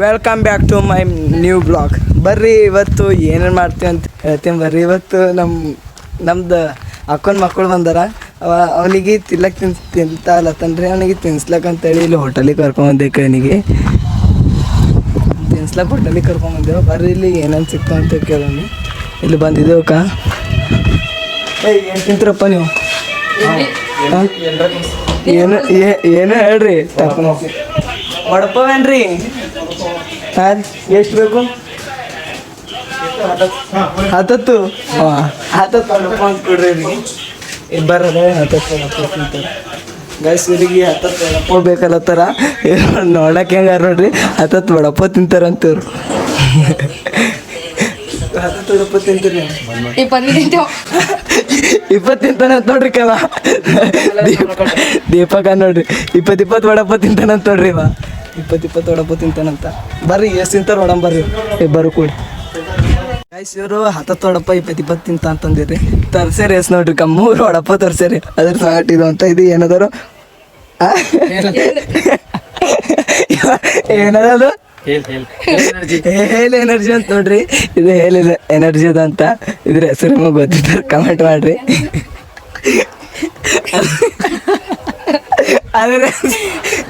Welcome back to my new blog. ಬರ್ರಿ ಇವತ್ತು ಏನೇನು ಮಾಡ್ತೀವಿ ಅಂತ ಹೇಳ್ತೀನಿ. ಬರ್ರಿ ಇವತ್ತು ನಮ್ದು ಅಕ್ಕನ ಮಕ್ಕಳು ಬಂದಾರ. ಅವನಿಗೆ ತಿನ್ಲಕ್ಕೆ ತಿಂತಾಲತ್ತನ್ರಿ. ಅವನಿಗೆ ತಿನ್ಸ್ಲಕ್ಕೆ ಅಂತೇಳಿ ಇಲ್ಲಿ ಹೋಟೆಲಿಗೆ ಕರ್ಕೊಂಬಂದೆ. ಅವನಿಗೆ ತಿನ್ಸ್ಲಕ್ಕೆ ಹೋಟೆಲಿಗೆ ಕರ್ಕೊಂಬಂದೇವು. ಬರ್ರಿ ಇಲ್ಲಿ ಏನೇನು ಸಿಕ್ತು ಅಂತ ಕೇಳೋಣ. ಇಲ್ಲಿ ಬಂದಿದ್ದೇವು ಅಕ್ಕ. ಏನು ತಿಂತೀರಪ್ಪ ನೀವು? ಏನು ಹೇಳ್ರಿ. ವಡಪಾವೇನ್ರಿ? ಹಾಂ, ಎಷ್ಟು ಬೇಕು? 10. ಹಾಂ, 10 ವಡಪ ಅಂತ ಕೊಡ್ರಿ. ಬರೋದ 10 ವಡಪ ತಿಂತಾರೆ ಗೈಸ್. ಇವ್ರಿಗೆ 10 ವಡಪ ಬೇಕಲ್ಲತ್ತಾರ. ನೋಡಕ್ಕೆ ಹೆಂಗಾರ ನೋಡ್ರಿ, 10 ವಡಪ ತಿಂತಾರಂತವ್ರು. 10 ವಡಪ ತಿಂತೀರಿ? 20 ತಿಂತಾನೆ ಅಂತ ನೋಡ್ರಿ ಕವ. ದೀಪಕ ನೋಡ್ರಿ 20 ವಡಪ ತಿಂತಾನಂತ ನೋಡ್ರಿ. 20 ವಡಪ ತಿಂತಾನಂತ. ಬರ್ರಿ ಎಷ್ಟು ತಿಂತಾರೆ ನೋಡಮ್ ಬರ್ರಿ. ಬರು ಕೂಡ ಗೈಸ್. ಇವರು 10 ವಡಪ 20 ತಿಂತ ಅಂತಂದಿರಿ. ತರ್ಸೇರಿ ಎಸ್ ನೋಡ್ರಿ 3 ವಡಪ ತರ್ಸೇರಿ. ಅದ್ರ ಸಾಟಿದು ಅಂತ. ಇದು ಏನದಾರು ಏನದು ಹೇಲ್ ಎನರ್ಜಿ ಅಂತ ನೋಡ್ರಿ. ಇದು ಹೇಲ್ ಎನರ್ಜಿ ಅದ ಅಂತ. ಇದ್ರ ಹೆಸರು ನಿಮಗೆ ಗೊತ್ತಿದ್ದಾರೆ ಕಮೆಂಟ್ ಮಾಡ್ರಿ. ಅದ್ರ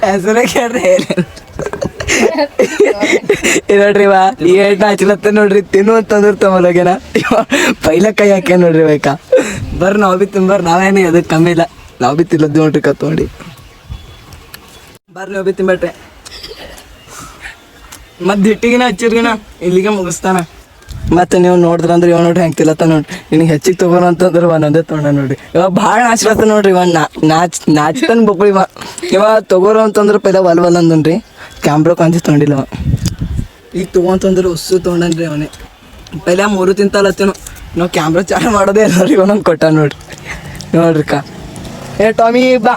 ಹೆಸರು ಕೇಳ್ರಿ. ಹೇಳಿ ನೋಡ್ರಿ ಇವ ಈ ಏಟ್ ಹಚ್ಚಲತ್ತ ನೋಡ್ರಿ. ತಿನ್ನು ಅಂತಂದ್ರೆ ತಗೊಳಗೇನ ಪೈಲ ಕೈ ಹಾಕ್ಯ ನೋಡ್ರಿ ಬೇಕಾ. ಬರ್ರಿ ನಾವು ಬಿ ತಿಂಬರ್. ನಾವೇನು ಅದಕ್ಕೆ ಕಮ್ಮಿ ಇಲ್ಲ. ನಾವು ಬಿ ತಿಲ್ಲದ್ದು ನೋಡ್ರಿ ಕತ್ಕೊಂಡಿ. ಬರ್ರಿ ನಾವು ಬಿ ತಿಂಬಟ್ರೆ ಮತ್ತೆ ಹಿಟ್ಟಿಗಿನ ಹಚ್ಚಿರ್ಗಿನ ಇಲ್ಲಿಗೆ ಮುಗಿಸ್ತಾನ. ಮತ್ತೆ ನೀವು ನೋಡಿದ್ರಂದ್ರೆ ಇವ ನೋಡ್ರಿ ಹೆಂಗೆ ತಿಲ್ಲತ್ತ ನೋಡ್ರಿ. ನಿನಗೆ ಹೆಚ್ಚಿಗೆ ತೊಗೊಳೋ ಅಂತಂದ್ರೆ ಒಂದೊಂದೇ ತೊಗೊಂಡ ನೋಡ್ರಿ. ಇವಾಗ ಭಾಳ ನಾಚ್ಲತ್ತ ನೋಡ್ರಿ. ಇವ ನಾಚ್ತಾನೆ ಬೊಕ್ಕಳು. ಇವ ತೊಗೋರೋ ಅಂತಂದ್ರೆ ಪೈಲ ವಲ್ ಅಂದನ್ರಿ. ಕ್ಯಾಮ್ರಾ ಕಾಂಜಿ ತೊಗೊಂಡಿಲ್ಲ ಅವ. ಈಗ ತೊಗೊಂತಂದ್ರೆ ಉಸ್ಸು ತೊಗೊಂಡನ್ರಿ ಅವನೇ. ಪೈಲ 3 ತಿಂತಲತ್ತೇನು. ನಾವು ಕ್ಯಾಮ್ರಾ ಚಾಲು ಮಾಡೋದೇ ಇಲ್ಲ. ಇವನೊಂದು ಕೊಟ್ಟ ನೋಡ್ರಿ. ನೋಡ್ರಿ ಟಾಮಿ ಬಾ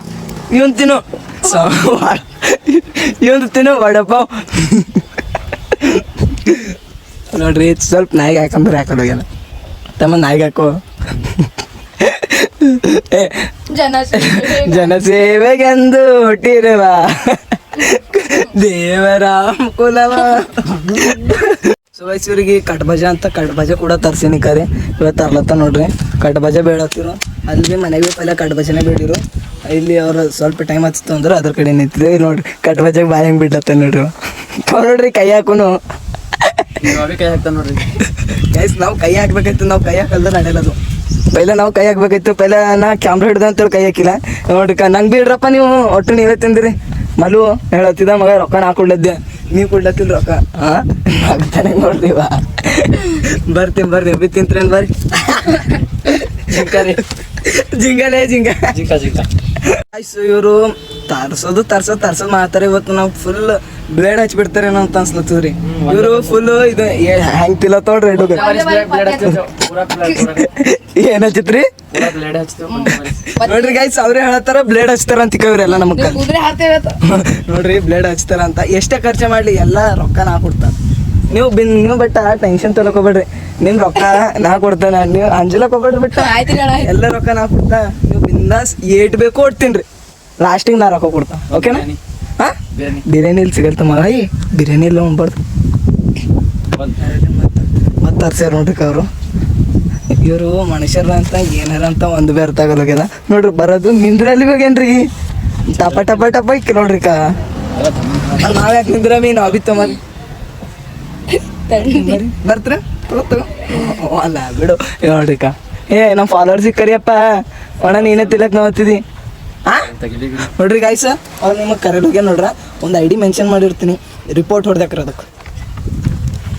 ಇವನ್ ತಿನ್ನು. ಇವನ್ ತಿನ್ನು ವಡಪಾವ್ ನೋಡ್ರಿ. ಸ್ವಲ್ಪ ನಾಯಿಗೆ ಹಾಕಂದ್ರೆ ಹಾಕೋದೋಗ್ಯಾನ. ತಮ್ಮ ನಾಯಿಗೆ ಹಾಕೋ. ಜನಸೇವೆಗೆಂದು ಹುಟ್ಟಿರುವ ದೇವರಾಮ್ ಕುಲವ. ಸುವೈಸೂರಿಗೆ ಕಟ್ಬಜ ಅಂತ ಕಟ್ಬಜ ಕೂಡ ತರ್ಸೀನಿ ಕರೆ. ಇವತ್ತು ತರ್ಲತ್ತ ನೋಡ್ರಿ. ಕಟ್ಬಜ ಬೇಡತ್ತಿರು. ಅಲ್ಲಿ ಮನೆಗೆ ಪೈಲ ಕಟ್ಬಜನೇ ಬೇಡಿರು. ಇಲ್ಲಿ ಅವ್ರು ಸ್ವಲ್ಪ ಟೈಮ್ ಹಚ್ಚಿತ್ತು ಅಂದ್ರೆ ಅದ್ರ ಕಡೆ ನಿಂತಿದೆ. ನೋಡ್ರಿ ಕಟ್ಬಜಾಗ ಬಾಯಿ ಹೆಂಗೆ ಬಿಡ್ಲತ್ತ ನೋಡ್ರಿ. ನೋಡ್ರಿ ಕೈ ಹಾಕುನು. ಕೈ ಹಾಕ್ತಾನೆ ನೋಡ್ರಿ ಗೈಸ್. ನಾವು ಕೈ ಹಾಕ್ಬೇಕಾಯ್ತು. ನಾವು ಕೈ ಹಾಕಲ್ದ ನಡೆಯಲ್ಲದು. ಪೈಲ ನಾವು ಕೈ ಹಾಕ್ಬೇಕಾಯ್ತು. ಪೈಲ ನಾ ಕ್ಯಾಮ್ರಾ ಹಿಡ್ದು ಅಂತೇಳಿ ಕೈ ಹಾಕಿಲ್ಲ ನೋಡ್ರಿ. ನಂಗೆ ಬಿಡ್ರಪ್ಪ ನೀವು. ಒಟ್ಟು ನೀವೇ ತಿಂದಿರಿ. ಮಲು ಹೇಳತ್ತಿದ ಮಗ ರೊಕ್ಕ ನಾ ಕೊಡ್ಲದ್ದೆ. ನೀವು ಕೊಡ್ಲತ್ತಿಲ್ಲ ರೊಕ್ಕ. ಹಾಂ ಆಗ್ತಾನೆ ನೋಡ್ರಿವಾ. ಬರ್ತೀನಿ ಬರ್ರಿ. ಬಿ ತಿಂತ್ರೇನು ಬರ್ರಿ. ಜಿಂಕಾರಿ ಜಿಂಗಲೇ ಜಿಂಗ ಜಿಂಕ ಜಿಂಕ. ಆಯ್ಸು ಇವರು ತರ್ಸೋದು ಮಾಡ್ತಾರೆ. ಇವತ್ತು ನಾವು ಫುಲ್ ಬ್ಲೇಡ್ ಹಚ್ಚಿಬಿಡ್ತಾರೇನೋ ಅಂತ ಅನ್ಸ್ಲತ್ತದ್ರಿ. ಇವರು ಫುಲ್ ಇದು ಹೆಂಗ್ ತಿಲ್ಲತ್ತೋಡ್ರಿ. ಏನ್ ಹಚ್ಚಿತ್ರಿ ನೋಡ್ರಿ ಗೈಸ್. ಅವ್ರೇ ಹೇಳತ್ತಾರ ಬ್ಲೇಡ್ ಹಚ್ತಾರ ಅಂತ ಇವ್ರೆಲ್ಲ ನಮಗ್ ನೋಡ್ರಿ. ಬ್ಲೇಡ್ ಹಚ್ತಾರ ಅಂತ. ಎಷ್ಟೇ ಖರ್ಚು ಮಾಡ್ಲಿ ಎಲ್ಲ ರೊಕ್ಕ ನಾ ಕೊಡ್ತಾರ. ನೀವು ಬಟ್ ಟೆನ್ಷನ್ ತೊಗೊಬೇಡ್ರಿ. ನಿಮ್ ರೊಕ್ಕ ನಾ ಕೊಡ್ತಾನ. ನೀವು ಅಂಜಲಕ್ ಹೋಗ್ಬೇಡ್ರಿ. ಬಿಟ್ಟ ಎಲ್ಲ ರೊಕ್ಕ ನಾ ಕೊಡ್ತಾ. ನೀವು ಬಿಂದಾಸ್ ಏಟ್ ಬೇಕು ಕೊಡ್ತೀನಿ. ಲಾಸ್ಟಿಗೆ ನಾ ರೊಕ್ಕ ಕೊಡ್ತಾ. ಓಕೆನಾ? ಹಾಂ ಬಿರಿಯಾನಿ ಇಲ್ಲಿ ಸಿಗಲ್ತ ಮಗ. ಬಿರಿಯಾನಿ ಇಲ್ಲ ಉಣ್ಬಾರ್ದು. ಮತ್ತೆ ತರ್ಸ್ಯಾರ ನೋಡ್ರಿ ಅವರು. ಇವರು ಮನುಷ್ಯರ ಅಂತ ಏನಾರ ಅಂತ ಒಂದು ಬೇರೆ ತಗೊಳಗ್ಯದ ನೋಡ್ರಿ. ಬರೋದು ನಿಂದ್ರಲ್ಲಿ ಹೋಗ್ಯೇನ್ರಿ. ಟಪ ಟಪ ಟಪ ಇಕ್ಕಿ ನೋಡ್ರಿ ನಾವ್ ಯಾಕೆ ನಿಂದ್ರ ಮೀನು ಅಭಿತ್ತ ಮರಿ ಬರ್ತೀರ ಅಲ್ಲ ಬಿಡು. ನೋಡ್ರಿ ನಮ್ಮ ಫಾಲೋವರ್ಸಿಗೆ ಕರಿಯಪ್ಪ. ಒಣ ನೀನೇ ತಿಲ್ಲಕ್ ನಾವು ಹತ್ತಿದಿ. ನೋಡ್ರಿ ಗಾಯ್ಸ, ಅವ್ರು ನಿಮಗೆ ಕರೆಕ್ಟ್ ಹೋಗ್ಯ ನೋಡ್ರ. ಒಂದು ID ಮೆನ್ಷನ್ ಮಾಡಿರ್ತೀನಿ. ರಿಪೋರ್ಟ್ ಹೊಡೆದಾಕ್ರ ಅದಕ್ಕೆ.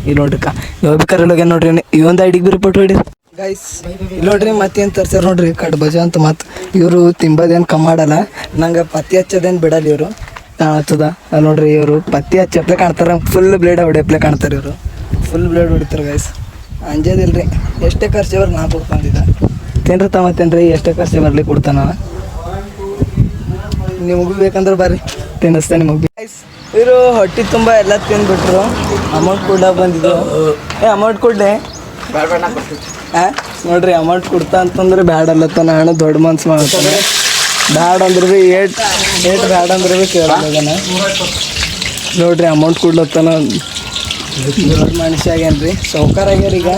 ಇಲ್ಲಿ ನೋಡ್ರಿ ಯಾವ ಭೀ ಕರೆಕ್ಟ್ ಹೋಗ್ಯ ನೋಡ್ರಿ. ಈ ಒಂದು IDಗೆ ಭೀ ರಿಪೋರ್ಟ್ ಹೊಡಿ ಗೈಸ್. ಇಲ್ಲಿ ನೋಡ್ರಿ ಮತ್ತೇನು ತರ್ಸ್ಯಾರ ನೋಡ್ರಿ ಕಡ್ಬಜ ಅಂತ. ಮತ್ತು ಇವರು ತಿಂಬೋದೇನು ಕಮ್ಮಿ ಮಾಡಲ್ಲ. ನಂಗೆ ಪತ್ತಿ ಹಚ್ಚೋದೇನು ಬಿಡಲ್ಲ ಇವರು. ಕಾಣತ್ತದ ನೋಡ್ರಿ. ಇವರು ಪತ್ತಿ ಹಚ್ಚಪ್ಲೆ ಕಾಣ್ತಾರೆ. ಫುಲ್ ಬ್ಲೇಡ್ ಹೊಡೆಯಪ್ಲೆ ಕಾಣ್ತಾರೆ. ಇವರು ಫುಲ್ ಬ್ಲೇಡ್ ಹೊಡಿತಾರೆ ಗೈಸ್. ಅಂಜೋದಿಲ್ರಿ. ಎಷ್ಟೇ ಖರ್ಚು ಅವ್ರು ನಾ ಕೊಡ್ಕೊಂಡಿದ್ದ. ತಿನ್ರಿ ಮತ್ತೇನ್ರಿ. ಎಷ್ಟೇ ಖರ್ಚು ಬರಲಿ ಕೊಡ್ತಾನ. ನಿಮಗೂ ಬೇಕಂದ್ರೆ ಬರ್ರಿ ತಿನ್ನಿಸ್ತಾ ನಿಮಗೆ ಗೈಸ್. ಇವರು ಹೊಟ್ಟೆ ತುಂಬ ಎಲ್ಲ ತಿಂದ್ಬಿಟ್ರು. ಅಮೌಂಟ್ ಕೂಡ ಬಂದಿದ್ದು. ಅಮೌಂಟ್ ಕೊಡ್ಲೆ ಹಾಂ ನೋಡ್ರಿ. ಅಮೌಂಟ್ ಕೊಡ್ತಾ ಅಂತಂದ್ರೆ ಬ್ಯಾಡ ಅಲ್ಲತ್ತ. ನಾನು ದೊಡ್ಡ ಮನ್ಸು ಮಾಡ್ತಾನೆ. ಬ್ಯಾಡ ಅಂದ್ರೆ ಭೀ ಏಟ್ ಬ್ಯಾಡ ಅಂದ್ರೆ ಭೀ ಕೇಳೋದನ. ನೋಡ್ರಿ ಅಮೌಂಟ್ ಕೊಡ್ಲತ್ತಾನ ದೊಡ್ಡ ಮನುಷ್ಯ ಆಗ್ಯಾನ್ರಿ ಸೌಕಾರ ಆಗ್ಯಾರ ಈಗ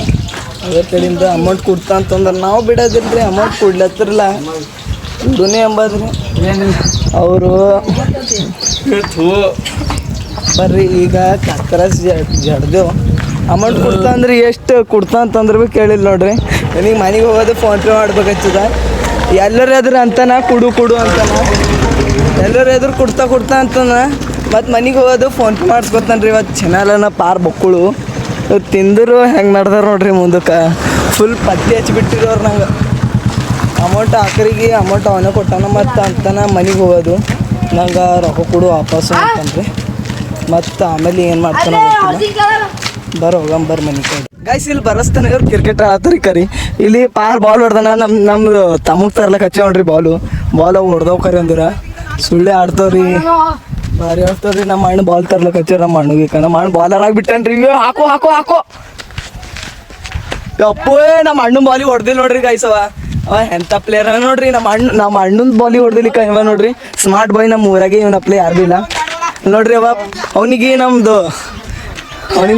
ಅದ್ರ ಕಡೆಯಿಂದ ಅಮೌಂಟ್ ಕೊಡ್ತಾ ಅಂತಂದ್ರೆ ನಾವು ಬಿಡೋದಿಲ್ರಿ ಅಮೌಂಟ್ ಕೊಡ್ಲತ್ತಿರಲ್ಲ ಕೊಡುನೇ ಅಂಬದ್ರಿ ಅವರು ಬರ್ರಿ ಈಗ ಕಕ್ಕರಸ್ ಜಡ್ದೇವು ಅಮೌಂಟ್ ಕೊಡ್ತಾ ಅಂದ್ರೆ ಎಷ್ಟು ಕೊಡ್ತಾ ಅಂತಂದ್ರೆ ಭೀ ಕೇಳಿಲ್ಲ ನೋಡ್ರಿ ನನಗೆ ಮನೆಗೆ ಹೋಗೋದು ಫೋನ್ಪೇ ಮಾಡ್ಬೇಕಾಗ್ತದ ಎಲ್ಲರೂ ಎದುರು ಅಂತಾನ ಕೊಡು ಅಂತಾನ ಎಲ್ಲರೂ ಎದುರು ಕೊಡ್ತಾ ಅಂತಾನ ಮತ್ತು ಮನೆಗೆ ಹೋಗೋದು ಫೋನ್ಪೇ ಮಾಡಿಸ್ಕೊತಾನೆ ರೀ ಇವತ್ತು ಚೆನ್ನಲ್ಲನ ಪಾರ್ ಬಕ್ಕಳು ತಿಂದರು ಹೆಂಗೆ ನಡ್ದಾರ ನೋಡ್ರಿ ಮುಂದಕ್ಕೆ ಫುಲ್ ಪತ್ತಿ ಹಚ್ಚಿಬಿಟ್ಟಿರೋರು ನಂಗೆ ಅಮೌಂಟ್ ಆಖರಿಗೆ ಅಮೌಂಟ್ ಅವನೇ ಕೊಟ್ಟಾನ ಮತ್ತು ಅಂತಾನ ಮನೆಗೆ ಹೋಗೋದು ನಂಗೆ ರೊಕ್ಕ ಕೊಡು ವಾಪಸ್ಸು ಅಂತನ್ರಿ ಮತ್ತು ಆಮೇಲೆ ಏನು ಮಾಡ್ತಾನೆ ಹೋಗಂಬರ್ ಮನೆ ಕಡೆ ಗೈಸ್ ಇಲ್ಲಿ ಬರಸ್ತಾನೆ ಇವ್ರು ಕ್ರಿಕೆಟ್ ಆಡ್ತಾರೆ ಕರಿ ಇಲ್ಲಿ ಪಾರ್ ಬಾಲ್ ಹೊಡ್ದಾನ ನಮ್ದು ತಮಗೆ ತರ್ಲಕ್ಕೆ ಹಚ್ಚ ನೋಡ್ರಿ ಬಾಲ್ ಹೊಡ್ದವ್ ಕರಿ ಅಂದಿರ ಸುಳ್ಳೆ ಆಡ್ತಾವ್ರಿ ಭಾರಿ ಆಡ್ತಾವ್ರಿ ನಮ್ಮ ಅಣ್ಣ ಬಾಲ್ ತರ್ಲಕ್ಕೆ ಹಚ್ಚ ನಮ್ಮ ಅಣ್ಣಗೆ ನಮ್ಮ ಅಣ್ಣ ಬಾಲರ್ ಆಗಿಬಿಟ್ಟನ್ರಿ ಹಾಕೋ ಅಪ್ಪೋ ನಮ್ಮ ಅಣ್ಣನ ಬಾಲಿ ಹೊಡ್ದಿಲ್ಲ ನೋಡ್ರಿ ಗೈಸ್ ಅವ ಎಂಥ ಪ್ಲೇಯರ್ ನೋಡ್ರಿ ನಮ್ಮ ಅಣ್ಣನ ಬಾಲಿ ಹೊಡ್ದಿಲಿಕ್ಕ ಇವ ನೋಡ್ರಿ ಸ್ಮಾರ್ಟ್ ಬಾಯ್ ನಮ್ಮ ಊರಾಗೆ ಇವನ ಪ್ಲೇ ಯಾರು ಇಲ್ಲ ನೋಡ್ರಿ ಅವನಿಗೆ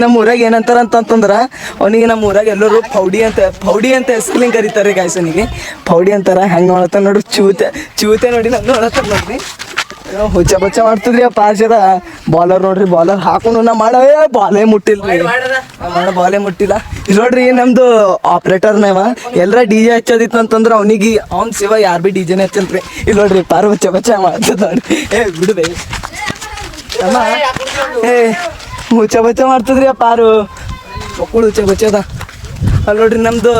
ನಮ್ಮ ಊರಾಗ ಏನಂತಾರ ಅಂತಂದ್ರೆ ಅವನಿಗೆ ನಮ್ಮ ಊರಾಗ ಎಲ್ಲರೂ ಫೌಡಿ ಅಂತ ಹೆಸರ್ಲಿಂಗ್ ಕರೀತಾರೆ ಗಾಯ್ಸನಿಗೆ ಫೌಡಿ ಅಂತಾರ ಹೆಂಗೆ ನೋಡತ್ತ ನೋಡ್ರಿ ಚೂತೆ ನೋಡಿ ನಂಗೆ ನೋಡತ್ತಾರ ನೋಡ್ರಿ ಹುಚ್ಚ ಮಾಡ್ತಿದ್ರಿ ಆ ಪಾರ್ಜದ ಬಾಲರ್ ನೋಡ್ರಿ ಬಾಲರ್ ಹಾಕೊಂಡು ನಾ ಮಾಡವೇ ಬಾಲೇ ಮುಟ್ಟಿಲ್ರಿ ಬಾಲೇ ಮುಟ್ಟಿಲ್ಲ ನೋಡ್ರಿ ನಮ್ದು ಆಪ್ರೇಟರ್ನವ ಎಲ್ಲರ ಡಿ ಜೆ ಹಚ್ಚೋದಿತ್ತು ಅಂತಂದ್ರೆ ಅವನಿಗೆ ಅವ್ನ ಶಿವ ಯಾರು ಭೀ ಡಿ ಜೆನೇ ಹಚ್ಚಲ್ರಿ ಇಲ್ಲಿ ನೋಡ್ರಿ ಪಾರ್ ಬಚ್ಚ ಮಾಡ್ತದ ನೋಡ್ರಿ ಬಿಡುದೆ ಅಮ್ಮ ಹುಚ್ಚ ಮಾಡ್ತದ್ರಿ ಆ ಪಾರು ಮಕ್ಕಳು ಹುಚ್ಚದ ಅಲ್ಲಿ ನೋಡ್ರಿ ನಮ್ದು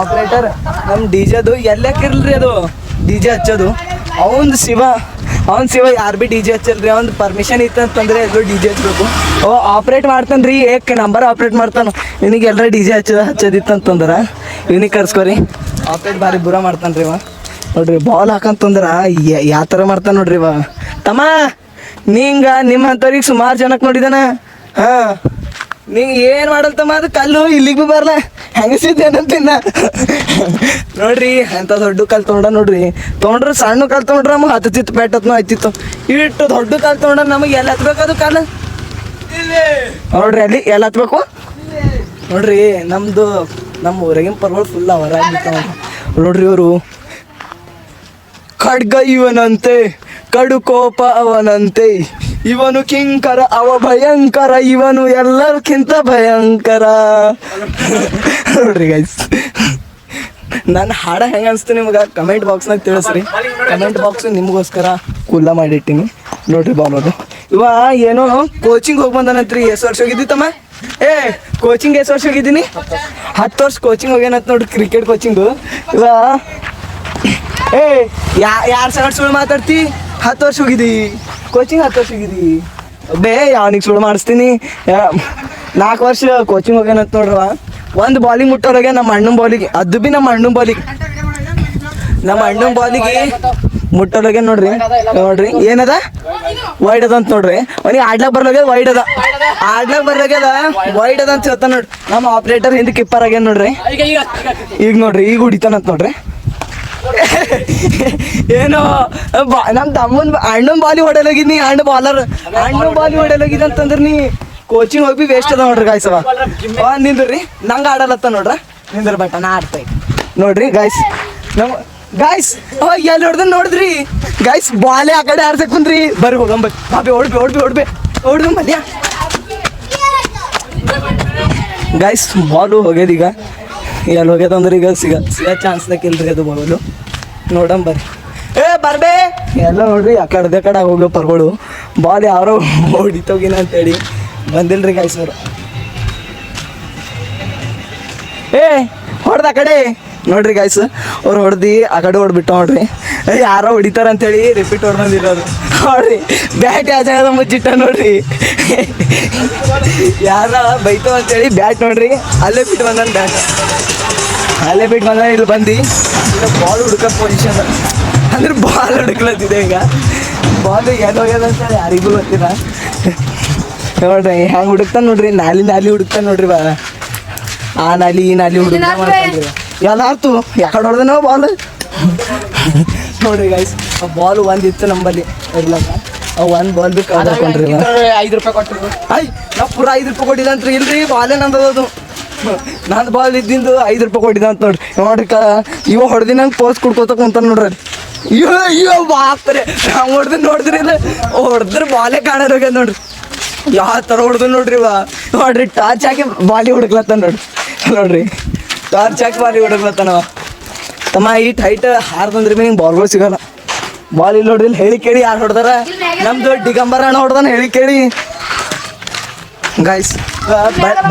ಆಪ್ರೇಟರ್ ನಮ್ಮ ಡಿ ಜೆದು ಎಲ್ಲಕ್ಕಿರ್ಲ್ರಿ ಅದು ಡಿ ಜೆ ಹಚ್ಚೋದು ಅವನ ಶಿವ ಯಾರು ಭೀ ಡಿ ಜೆ ಹಚ್ಚಲ್ರಿ ಅವ್ನು ಪರ್ಮಿಷನ್ ಇತ್ತು ಅಂತಂದ್ರೆ ಎಲ್ಲರೂ ಡಿ ಜೆ ಹಚ್ಬೇಕು ಆಪ್ರೇಟ್ ಮಾಡ್ತಾನೆ ರೀ ನಂಬರ್ ಆಪ್ರೇಟ್ ಮಾಡ್ತಾನೆ ಇವನಿಗೆ ಎಲ್ಲರ ಡಿ ಜೆ ಹಚ್ಚೋದಿತ್ತು ಅಂತಂದ್ರೆ ಇವನಿಗೆ ಕರ್ಸ್ಕೊರಿ ಆಪ್ರೇಟ್ ಭಾರಿ ಬುರ ಮಾಡ್ತಾನೆ ರೀ ನೋಡ್ರಿ ಬಾಲ್ ಹಾಕಂತಂದ್ರೆ ಯಾವ ಥರ ಮಾಡ್ತಾನೆ ನೋಡ್ರಿ ತಮ್ಮ ನಿಮ್ಮ ಅಂಥವ್ರಿಗೆ ಸುಮಾರು ಜನಕ್ಕೆ ನೋಡಿದಾನ ಹಾಂ ನಿಂಗೆ ಏನು ಮಾಡಲ್ತಮ್ಮ ಅದು ಕಲ್ಲು ಇಲ್ಲಿಗೆ ಭೀ ಬರಲ್ಲ ಹೆಂಗಸಿದ್ದೇನಂತಿನ್ನ ನೋಡ್ರಿ ಎಂಥ ದೊಡ್ಡ ಕಲ್ಲು ತೊಗೊಂಡ್ರೆ ಸಣ್ಣ ಕಲ್ಲು ತೊಗೊಂಡ್ರೆ ನಮಗೆ ಹತ್ತಿತ್ತು ಪೆಟ್ಟತ್ನೂ ಆಯ್ತಿತ್ತು ಇಟ್ಟು ದೊಡ್ಡ ಕಲ್ಲು ತೊಗೊಂಡ್ರೆ ನಮಗೆ ಎಲ್ಲಿ ಹತ್ಬೇಕು ಅದು ಕಲ್ಲು ನೋಡ್ರಿ ಅಲ್ಲಿ ಎಲ್ಲಿ ಹತ್ಬೇಕು ನೋಡ್ರಿ ನಮ್ಮ ಊರಾಗಿನ ಪರ್ಗಳು ಫುಲ್ ಅವರ ನೋಡ್ರಿ ಇವರು ಖಡ್ಗ ಇವನಂತೆ ಕಡು ಕೋಪ ಅವನಂತೆ ಇವನು ಕಿಂಕರ ಅವ ಭಯಂಕರ ಇವನು ಎಲ್ಲರಿಗಿಂತ ಭಯಂಕರ ನೋಡ್ರಿ ಗೈಸ್ ನಾನು ಹಾಡ ಹೆಂಗೆ ಅನಿಸ್ತು ನಿಮ್ಗೆ ಕಮೆಂಟ್ ಬಾಕ್ಸ್ನಾಗ ತಿಳಿಸ್ರಿ ಕಮೆಂಟ್ ಬಾಕ್ಸ್ ನಿಮಗೋಸ್ಕರ ಕುಲ್ಲ ಮಾಡಿಟ್ಟಿನಿ ನೋಡ್ರಿ ಬಾಲೋದು ಇವ ಏನೋ ಕೋಚಿಂಗ್ ಹೋಗಿ ಬಂದಾನಂತ್ರಿ ಎಷ್ಟು ವರ್ಷ ಹೋಗಿದ್ದಿತ್ತಮ್ಮ ಕೋಚಿಂಗ್ ಎಷ್ಟು ವರ್ಷ ಹೋಗಿದ್ದೀನಿ 10 ವರ್ಷ ಕೋಚಿಂಗ್ ಹೋಗ್ಯಾನಂತ ನೋಡ್ರಿ ಕ್ರಿಕೆಟ್ ಕೋಚಿಂಗು ಇವ ಯಾರು ಸಲ ಸುಳ್ಳು ಮಾತಾಡ್ತಿ 10 ವರ್ಷ ಹೋಗಿದ್ದಿ ಕೋಚಿಂಗ್ 10 ವರ್ಷ ಹೋಗಿದ್ದಿ ಯಾವನಿಗೆ ಸುಳ್ಳು ಮಾಡಿಸ್ತೀನಿ 4 ವರ್ಷ ಕೋಚಿಂಗ್ ಹೋಗ್ಯಾನಂತ ನೋಡ್ರವ ಒಂದು ಬಾಲಿಂಗ್ ಮುಟ್ಟೋರಾಗೆ ನಮ್ಮ ಅಣ್ಣನ ಬಾಲಿಗೆ ಅದು ಭೀ ನಮ್ಮ ಅಣ್ಣನ ಬಾಲಿಗೆ ಮುಟ್ಟೋರಾಗೆ ನೋಡ್ರಿ ಏನದ ವೈಡ್ ಅದ ಅಂತ ನೋಡ್ರಿ ಅವನಿಗೆ ಆಡ್ಲಾಕ್ ಬರ್ಲಾಗ್ಯದ ವೈಡ್ ಅದ ಅಂತ ಹೇಳ್ತಾನ ನೋಡ್ರಿ ನಮ್ಮ ಆಪ್ರೇಟರ್ ಹಿಂದೆ ಕಿಪ್ಪರ್ ಆಗ್ಯಾನ ನೋಡ್ರಿ ಈಗ ಹೊಡಿತಾನಂತ ನೋಡ್ರಿ ಏನೋ ನಮ್ಮ ತಮ್ಮನ ಅಣ್ಣನ ಬಾಲಿ ಹೊಡೆಯಲಾಗಿದ್ನಿ ಅಣ್ಣನ ಬಾಲಿ ಹೊಡೆಯಲಾಗಿದ್ದ ಅಂತಂದ್ರೆ ನೀ ಕೋಚಿಂಗ್ ಹೋಗಿ ವೇಸ್ಟ್ ಅದ ನೋಡ್ರಿ ಗಾಯ್ಸವ ನಿಂದ್ರಿ ನಂಗೆ ಆಡಲತ್ತ ನೋಡ್ರ ನಿಂದ್ರ ಬಟ್ ನಾ ಆಡ್ತಾ ನೋಡ್ರಿ ಗಾಯ್ಸ್ ಎಲ್ಲಿ ನೋಡಿದ್ರಿ ಗಾಯ್ಸ್ ಬಾಲೆ ಆ ಕಡೆ ಆಡ್ಸಕ್ ಬಂದ್ರಿ ಬರ್ರಿ ಹೋಗಂಬ ಬಾಬಿ ಓಡ್ಬಿ ಮಲ್ಯ ಗಾಯ್ಸ್ ಬಾಲು ಹೋಗ್ಯದ ಈಗ ಎಲ್ಲಿ ಹೋಗ್ಯದ ಅಂದ್ರೆ ಈಗ ಸಿಗ ಚಾನ್ಸ್ನಾಗ ಇಲ್ರಿ ಅದು ಬಾಲು ನೋಡಂಬರ್ರಿ ಬರ್ಬೇ ಎಲ್ಲ ನೋಡ್ರಿ ಆ ಕಡೆ ಹೋಗೋ ಪರ್ಗಳು ಬಾಲ್ ಯಾರೋ ಹೊಡಿತೋಗಿನ ಅಂತೇಳಿ ಬಂದಿಲ್ರಿ ಗಾಯ್ಸ್ ಅವರು ಹೊಡ್ದ ಆ ಕಡೆ ನೋಡ್ರಿ ಗಾಯ್ಸ್ ಅವ್ರು ಹೊಡೆದು ಆ ಕಡೆ ಹೊಡ್ಬಿಟ್ಟು ನೋಡ್ರಿ ಯಾರೋ ಹೊಡಿತಾರ ಅಂತೇಳಿ ರಿಪೀಟ್ ಹೊಡ್ಬಂದಿರೋದು ನೋಡ್ರಿ ಬ್ಯಾಟ್ ಯಾವ ಜಾಗದ ಮುಚ್ಚಿಟ್ಟ ನೋಡ್ರಿ ಯಾರ ಬೈತಾವ ಅಂತೇಳಿ ಬ್ಯಾಟ್ ನೋಡ್ರಿ ಅಲ್ಲೇ ಬಿಟ್ಟು ಬಂದ ಇಲ್ಲಿ ಬಂದು ಬಾಲ್ ಹುಡುಕ ಪೊಸಿಷನ್ ಅಂದ್ರೆ ಬಾಲ್ ಹುಡುಕ್ಲತ್ತಿದೆ ಈಗ ಬಾಲ್ ಹೋಗ್ಯದ ಅಂತ ಯಾರಿಗೂ ಗೊತ್ತಿಲ್ಲ ನೋಡ್ರಿ ಹೆಂಗೆ ಹುಡುಕ್ತಾನೆ ನೋಡ್ರಿ ನಾಲಿ ಹುಡುಕ್ತಾನೆ ನೋಡ್ರಿ ಆ ನಾಲಿ ಈ ನಾಲಿ ಹುಡುಗ ಮಾಡ್ತಾನ್ರಿ ಎಲ್ಲಾರ್ತು ಯಾಕಡೆ ಹೊಡೆದ ನಾವು ಬಾಲ್ ನೋಡ್ರಿ ಗೈಸ್ ಬಾಲ್ ಒಂದಿತ್ತು ನಂಬಲ್ಲಿ ಇರ್ಲಕ್ಕ ಒಂದು ಬಾಲ್ ಬಿ ಕಳ್ಕೊಂಡ್ರಿ 5 ರೂಪಾಯಿ ಕೊಟ್ಟರು. ನಾ ಪೂರ 5 ರೂಪಾಯಿ ಕೊಟ್ಟಿದಂತ್ರಿ. ಇಲ್ರಿ ಬಾಲೇ ನಂದದು. ನಂದು ಬಾಲ್ ಇದ್ದಿಂದು 5 ರೂಪಾಯಿ ಕೊಟ್ಟಿದ್ದ ಅಂತ ನೋಡ್ರಿ ಇವ ಹೊಡೆದಿ ನಂಗೆ ಪೋಸ್ ಕೊಡ್ಕೋತ ಕುಂತ ನೋಡ್ರಿ ಅಲ್ಲಿ. ಅಯ್ಯೋ ಬಾಕ್ತಾರೆ ನೋಡಿದ್ರಿ ಇಲ್ಲ ಹೊಡೆದ್ರೆ ಬಾಲೇ ಕಾಣೋದು ಹೋಗ್ಯದ ನೋಡ್ರಿ. ಯಾವ ಥರ ಹೊಡೆದು ನೋಡ್ರಿ ನೋಡ್ರಿ ಟಾರ್ಚ್ ಹಾಕಿ ಬಾಲಿ ಹುಡುಕ್ಲತ್ತ ನೋಡ್ರಿ ಟಾರ್ಚ್ ಹಾಕಿ ಬಾಲಿ ಹುಡುಕ್ಲತ್ತನವ. ತಮ್ಮ ಹೈಟ್ ಹಾರ್ದಂದ್ರೆ ಭೀ ನಿಂಗೆ ಬಾಲ್ಗಳು ಸಿಗಲ್ಲ. ಬಾಲ್ ಇಲ್ಲಿ ನೋಡ್ರಿ ಹೇಳಿ ಕೇಳಿ ಯಾರು ಹೊಡೆದಾರ? ನಮ್ದು ಡಿಗಂಬರ ಅಣ್ಣ ಹೊಡೆದಾನ ಹೇಳಿ ಕೇಳಿ ಗೈಸ್.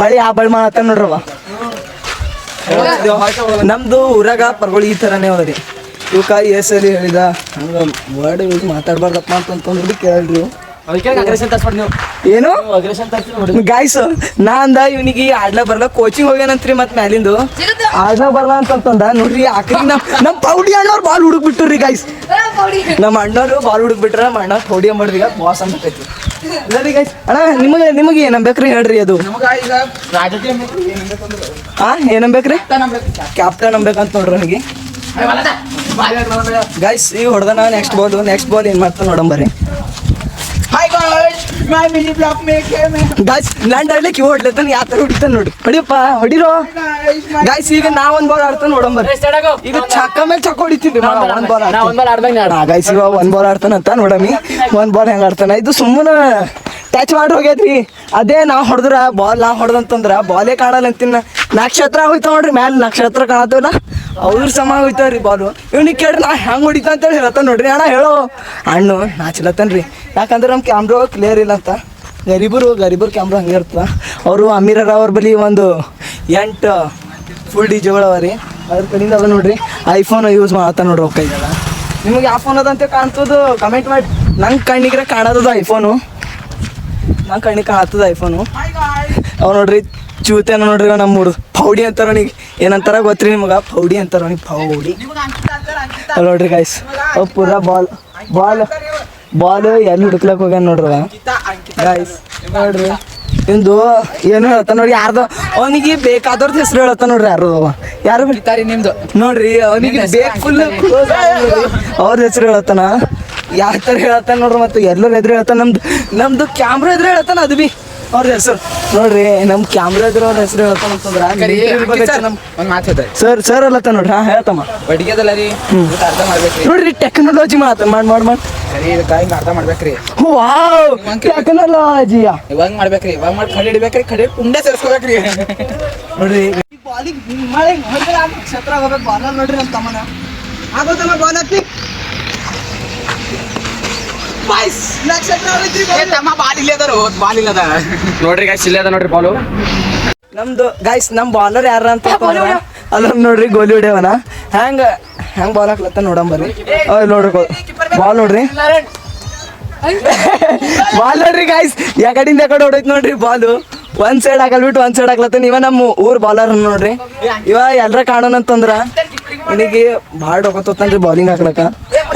ಬಳಿ ಆ ಬಳಿ ಮಾಡತ್ತ ನೋಡ್ರವ. ನಮ್ದು ಊರಾಗ ಪರ್ಗಳು ಈ ಥರನೇ ಹೋದ್ರಿ. ಇವಕ್ಕ ಎಸಲಿ ಹೇಳಿದ ಹಂಗೆ ವರ್ಡ್ ಯೂಸ್ ಮಾತಾಡ್ಬಾರ್ದಪ್ಪ ಅಂತಂದ್ರೆ ಕೇಳ್ರಿ. ಏನು ಗಾಯ್ಸ್ ನಾ ಅಂದ ಇವನಿಗೆ ಆಡ್ಲಾ ಬರಲ್ಲ ಕೋಚಿಂಗ್ ಹೋಗ್ಯಾನಂತ್ರಿ ಮತ್ ಮ್ಯಾಲಿಂದು ಆಡ್ಲಾ ಬರಲ್ಲ ಅಂತಂದ ನೋಡ್ರಿ. ಆಕರಿ ನಮ್ಮ ಪೌಡಿ ಅಣ್ಣವ್ರು ಬಾಲ್ ಹುಡುಕ್ ಬಿಟ್ಟವ್ರಿ ಗಾಯ್ಸ್. ನಮ್ಮ ಅಣ್ಣವ್ರು ಬಾಲ್ ಹುಡುಕ್ ಬಿಟ್ರ ನಮ್ಮ ಅಣ್ಣ ಪೌಡಿ ಮಾಡಿದ್ಗ ಬಾಸ್ ಅಂತೈತಿ. ಅಲ್ಲರಿ ಗಾಯ್ಸ್ ಅಣ್ಣ ನಿಮಗೆ ಏನಂಬೇಕ್ರಿ ಹೇಳ್ರಿ? ಅದು ಏನಂಬೇಕ್ರಿ? ಕ್ಯಾಪ್ಟನ್ ಅನ್ಬೇಕಂತ ನೋಡ್ರಿ ನನಗೆ ಗಾಯ್ಸ್. ಈಗ ಹೊಡೆದನ ನೆಕ್ಸ್ಟ್ ಬಾಲ್ ಏನ್ ಮಾಡ್ತಾನ ನೋಡಂಬರ್ರಿ ಗಾಯ್ಸ್. ಲ್ಯಾಂಡ್ ಆಡ್ಲಿಕ್ಕೆ ಇವ್ ಹೊಡ್ಲತ್ತಾನ ಯಾವ ಥರ ಹೊಡಿತಾನ ನೋಡ್ರಿ. ಹೊಡಿಯಪ್ಪ ಹೊಡಿರೋ ಗಾಯ್ಸ್. ಈಗ ನಾ ಒಂದ್ ಬಾಲ್ ಆಡ್ತಾನ ನೋಡಂಬರ್ರಿ. ಈಗ ಚಕ್ಕ ಮೇಲೆ ಚಕ್ಕ ಹೊಡಿತೀನಿ ಒಂದ್ ಬಾಲ್ ಗಾಯ್ಸ್. ಇವಾಗ ಒಂದ್ ಬಾಲ್ ಆಡ್ತಾನಂತ ನೋಡಮಿ ಒಂದ್ ಬಾಲ್ ಹೆಂಗ್ ಆಡ್ತಾನ. ಇದು ಸುಮ್ಮನೆ ಟಚ್ ಮಾಡಿ ಹೋಗ್ಯದ್ರಿ. ಅದೇ ನಾ ಹೊಡೆದ್ರ ಬಾಲ್ ನಾ ಹೊಡೆದಂತಂದ್ರ ಬಾಲೇ ಕಾಣಲ್ಲ ಅಂತೀನ. ನಕ್ಷತ್ರ ಹೋಯ್ತಾವ ನೋಡ್ರಿ ಮ್ಯಾಲ ನಕ್ಷತ್ರ ಕಾಣತ್ತವಲ್ಲ ಅವ್ರ ಸಮ ಹೋಯ್ತಾವ್ರಿ ಬಾಲು. ಇವ್ನಿಗೆ ಕೇಳ್ರಿ ನಾ ಹೆಂಗೆ ಹೊಡಿತ ಅಂತೇಳಿ ಹೇಳ್ತಾನೆ ನೋಡ್ರಿ. ಅಣ್ಣ ಹೇಳೋ ಅಣ್ಣು ನಾಚಿಲತ್ತನ್ರಿ. ಯಾಕಂದ್ರೆ ನಮ್ಮ ಕ್ಯಾಮ್ರಾ ಕ್ಲಿಯರ್ ಇಲ್ಲ ಅಂತ. ಗರೀಬರು ಕ್ಯಾಮ್ರಾ ಹಂಗೆ ಇರ್ತದ. ಅವರು ಅಮೀರರ ಅವ್ರ ಬಳಿ ಒಂದು 8 ಫುಲ್ ಡಿಜೆಗಳು ಅವ ರೀ. ಅದ್ರ ಕಡೆಯಿಂದ ಅದ ನೋಡ್ರಿ ಐಫೋನ್ ಯೂಸ್ ಮಾಡ್ತಾ ನೋಡ್ರಿ. ಕೈಗೆಲ್ಲ ನಿಮಗೆ ಯಾವ ಫೋನ್ ಅದಂತೆ ಕಾಣ್ತದ ಕಮೆಂಟ್ ಮಾಡಿ. ನಂಗೆ ಕಣ್ಣಿಗೆ ಕಾಣೋದದ ಐಫೋನು. ನಂಗೆ ಕಣ್ಣಿಗೆ ಕಾಣತ್ತದ ಐಫೋನು. ಅವ್ ನೋಡ್ರಿ ಚೂತೇನ ನೋಡ್ರಿ ನಮ್ಮ ಹುಡುಗ ಪೌಡಿ ಅಂತಾರ ಅವನಿಗೆ. ಏನಂತಾರ ಗೊತ್ತ್ರಿ ನಿಮಗೆ? ಪೌಡಿ ಅಂತಾರ ಅವನಿಗೆ ಪೌಡಿ. ನೋಡ್ರಿ ಗಾಯ್ಸ್ ಅವ್ ಪೂರ ಬಾಲ್ ಎಲ್ಲಿ ಹುಡುಕ್ಲಕ್ ಹೋಗ್ಯಾನ ನೋಡ್ರಿ ಗಾಯ್ಸ್. ನೋಡ್ರಿ ಇಂದು ಏನು ಹೇಳ್ತಾನ ನೋಡಿ ಯಾರ್ದು ಅವನಿಗೆ ಬೇಕಾದವ್ರದ್ದು ಹೆಸರು ಹೇಳ್ತಾನ ನೋಡ್ರಿ. ಯಾರು ನಿಮ್ದು ನೋಡ್ರಿ ಅವನಿಗೆ ಬೇಕು ಫುಲ್ ಅವ್ರ ಹೆಸರು ಹೇಳ್ತಾನ. ಯಾವ ಥರ ಹೇಳ್ತಾನ ನೋಡ್ರಿ. ಮತ್ತೆ ಎಲ್ಲರ ಎದುರು ಹೇಳ್ತಾನ. ನಮ್ದು ಕ್ಯಾಮ್ರಾ ಎದುರು ಹೇಳ್ತಾನ. ಅದು ಬಿ ಅವ್ರ ಹೆಸರು ನೋಡ್ರಿ. ನಮ್ ಕ್ಯಾಮ್ರಾ ಎದುರು ಅವ್ರ ಹೆಸರು ಹೇಳ್ತಾನ ಅಂತಂದ್ರ ಸರ್ ಅಲ್ಲತ್ತ ನೋಡ್ರಿ. ಹೇಳ್ತಮ್ಮ ಬಡಿಗೆದಲ್ಲ ರೀ ಅರ್ಥ ಮಾಡ್ಬೇಕ್ರಿ ನೋಡ್ರಿ. ಟೆಕ್ನಾಲಜಿ ಮಾಡಿ ಅರ್ಥ ಮಾಡ್ಬೇಕ್ರಿ. ವಾವ್ ಟೆಕ್ನಾಲಜಿ ಇವಾಗ ಮಾಡ್ಬೇಕ್ರಿ. ಇವಾಗ ಮಾಡಿ ಕಡೆ ಹಿಡಿಬೇಕ್ರಿ. ಕಡೆ ಕುಂಡೆ ಸೇರ್ಸ್ಕೋಬೇಕ್ರಿ ನೋಡ್ರಿ. ಬಾಲಿಗೆ ನಕ್ಷತ್ರ ಹೋಗ್ಬೇಕು ಬಾಲ ನೋಡ್ರಿ. ನಮ್ಮ ತಮ್ಮನ ಆಗೋತಮ್ಮ ಬಾಲ್ ಹತ್ತಿ ನೋಡ್ರಿ ಗಾಯ್ಸ್ ಇಲ್ಲೇ ಅದ ನೋಡ್ರಿ ಬಾಲು. ನಮ್ದು ಗಾಯ್ಸ್ ನಮ್ ಬಾಲರ್ ಯಾರ ಅಂತ ಅಲ್ಲ ನೋಡ್ರಿ. ಗೋಲಿ ಹೊಡ್ಯವನ ಹೆಂಗ್ ಬಾಲ್ ಹಾಕ್ಲತ್ತ ನೋಡಂಬರ್ರಿ. ನೋಡ್ರಿ ಬಾಲ್ ನೋಡ್ರಿ ಗಾಯ್ಸ್. ಯಾಕಡಿಂದ ಯಾಕಡೆ ಹೊಡೈತ್ ನೋಡ್ರಿ ಬಾಲು. ಒಂದ್ ಸೈಡ್ ಹಾಕಲ್ಬಿಟ್ಟು ಒಂದ್ ಸೈಡ್ ಹಾಕ್ಲತ್ತ. ಇವ ನಮ್ಮ ಊರ್ ಬಾಲರ್ ನೋಡ್ರಿ. ಇವ ಎಲ್ರ ಕಾಣೋಣ ಅಂತಂದ್ರ ಇವನಿಗೆ ಭಾಳ ಹೊಗತನ್ರಿ ಬಾಲಿಂಗ್ ಹಾಕ್ಲಕ್ಕ.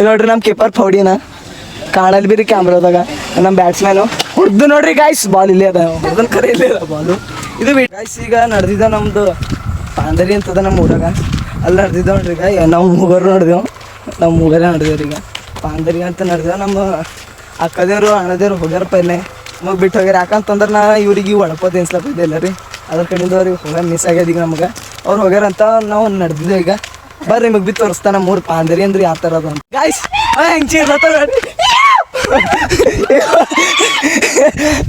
ನೋಡ್ರಿ ನಮ್ ಕೀಪರ್ ಫೌಡಿನ ಕಾಣಲ್ ಬಿ ರೀ ಕ್ಯಾಮ್ರಾದಾಗ. ನಮ್ಮ ಬ್ಯಾಟ್ಸ್ಮ್ಯಾನು ಹೊಡ್ದು ನೋಡ್ರಿ ಗಾಯ್ಸ್. ಬಾಲ್ ಇಲ್ಲೇ ಅದ ಹೊಡ್ದನ್ ಕರೆ ಇಲ್ಲೇ ಅದ ಬಾಲು. ಇದು ಗಾಯ್ಸ್ ಈಗ ನಡೆದಿದ್ದ ನಮ್ದು ಪಾಂದರಿ ಅಂತದ ನಮ್ಮ ಊರಾಗ. ಅಲ್ಲಿ ನಡೆದಿದ್ದ ನೋಡ್ರಿ. ಈಗ ನಾವು ಮೂಗರು ನೋಡಿದೆವು. ನಾವು ಮೂಗರೇ ನಡೆದೇವ್ರಿ. ಈಗ ಪಾಂದರಿ ಅಂತ ನಡೆದೇವು. ನಮ್ಮ ಅಕ್ಕದೇವ್ರು ಅಣ್ಣದೇವ್ರು ಹೋಗ್ಯಾರ ಪೈಲೆ ನಮಗೆ ಬಿಟ್ಟು ಹೋಗ್ಯಾರ. ಯಾಕಂತಂದ್ರೆ ನಾ ಇವ್ರಿಗೆ ಒಳಪೋದು ಎನ್ಸ್ಲಪ್ಪ ಇಲ್ಲ ರೀ. ಅದ್ರ ಕಡೆಯಿಂದ ಅವ್ರಿಗೆ ಹೋಗ್ಯಾರ ಮಿಸ್ ಆಗ್ಯದ. ಈಗ ನಮ್ಗೆ ಅವ್ರು ಹೋಗ್ಯಾರಂತ ನಾವು ನಡೆದಿದ್ದೇವೆ. ಈಗ ಬರ್ರಿ ನಿಮಗೆ ಬಿ ತೋರಿಸ್ತಾನ ಮೂರು ಪಾಂದರಿ ಅಂದ್ರೆ ಯಾವ ಥರ ಅದ ಅಂತ ಗಾಯ್ಸ್. ಹೆಂಗೆ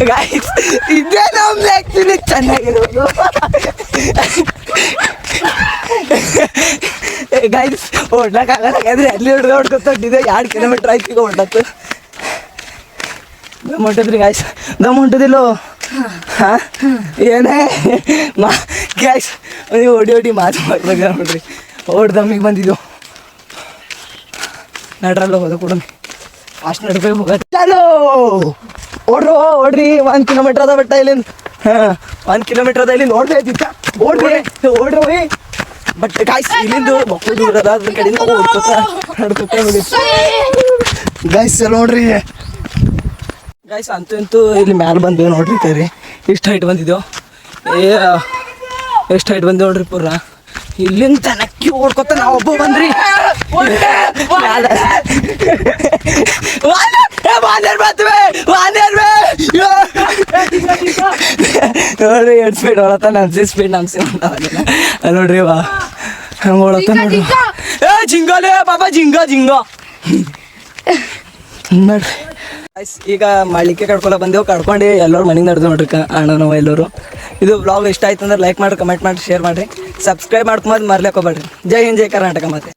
ಗಾಯ್ಸ್ ಇದೇ ನಮ್ದು ಆ್ಯಕ್ಚುಲಿ ಚೆನ್ನಾಗಿರೋದು ಗಾಯ್ಸ್. ಹೊಡ್ಲಕ್ಕಾಗಲ್ಲಾಗ್ಯದ್ರಿ. ಅಲ್ಲಿ ಹೊಡ್ಕೊತಿದ್ದೆ 2 ಕಿಲೋಮೀಟ್ರ್ ಆಯ್ತು. ಈಗ ಹೊಡ್ಲತ್ತು ದಮ್ ಹೊಂಟದ್ರಿ ಗಾಯ್ಸ್. ದಮ್ ಹೊಂಟದಿಲ್ಲೋ ಹಾಂ ಏನೇ ಗಾಯ್ಸ್ ನೀವು ಹೊಡಿ ಮಾತು ಮಾಡ್ಬೇಕು ನೋಡ್ರಿ. ದಮ್ಮಿಗೆ ಬಂದಿದ್ದು ನಡ್ರಲ್ಲ ಹೋದ ಕೂಡ ಫಾಸ್ಟ್ ನಡ್ಬೇಕು ಹೋಗ ಚಾಲೋ ಓಡ್ರಿ 1 ಕಿಲೋಮೀಟ್ರ್ ಅದ ಬೆಟ್ಟ ಇಲ್ಲಿಂದ. 1 ಕಿಲೋಮೀಟ್ರ್ ಅದ ಇಲ್ಲಿಂದ ಓಡ್ರಿ ಬಟ್ ಗಾಯ್ಸ್ ಇಲ್ಲಿಂದ ಮಕ್ಕಳು ದೂರ ಅದ. ಅದ್ರ ಕಡೆಯಿಂದ ನಡ್ಕೊತ ಗಾಯ್ಸ್ ನೋಡ್ರಿ ಗಾಯ್ಸ್. ಅಂತೂ ಇಲ್ಲಿ ಮ್ಯಾಲೆ ಬಂದೇವು ನೋಡ್ರಿ. ಕರಿ ಎಷ್ಟು ಹೈಟ್ ಬಂದಿದ್ದೆವು. ಎಷ್ಟು ಹೈಟ್ ಬಂದೇವು ನೋಡ್ರಿ. ಪೂರ ಇಲ್ಲಿಂದ ತನಕ ಓಡ್ಕೊತ ನಾವು ಒಬ್ಬ ಬಂದ್ರಿ ನೋಡ್ರಿ 8 ಸ್ಪೀಡ್ ಹೊಳತ ನಮ್ಸಿ ಸ್ಪೀಡ್ ನಮ್ಸಿ ನೋಡ್ರಿ ವಾ ಹಂಗ ಹೊಳತ ನೋಡ್ರಿ ಏ ಜಿಂಗಲೇ ಬಾಬಾ ಜಿಂಗ ನೋಡ್ರಿ ಈಗ ಮಾಡ್ಲಿಕ್ಕೆ ಕಡ್ಕೊಳ ಬಂದೇವು ಕಡ್ಕೊಂಡು ಎಲ್ಲರೂ ಮನೆಗೆ ನಡೆದು ನೋಡ್ರಿ ಅಣ್ಣ ನಾವು ಎಲ್ಲರೂ ಇದು ಬ್ಲಾಗ್ ಇಷ್ಟ ಆಯ್ತು ಅಂದ್ರೆ ಲೈಕ್ ಮಾಡಿ ಕಮೆಂಟ್ ಮಾಡಿ ಶೇರ್ ಮಾಡಿರಿ ಸಬ್ಸ್ಕ್ರೈಬ್ ಮಾಡ್ಕೊಂಬದು ಮರ್ಲಿಕ್ಕೆ ಹೋಗ್ಬೇಡ್ರಿ ಜೈ ಹಿಂದ್ ಜೈ ಕರ್ನಾಟಕ ಮತ್ತೆ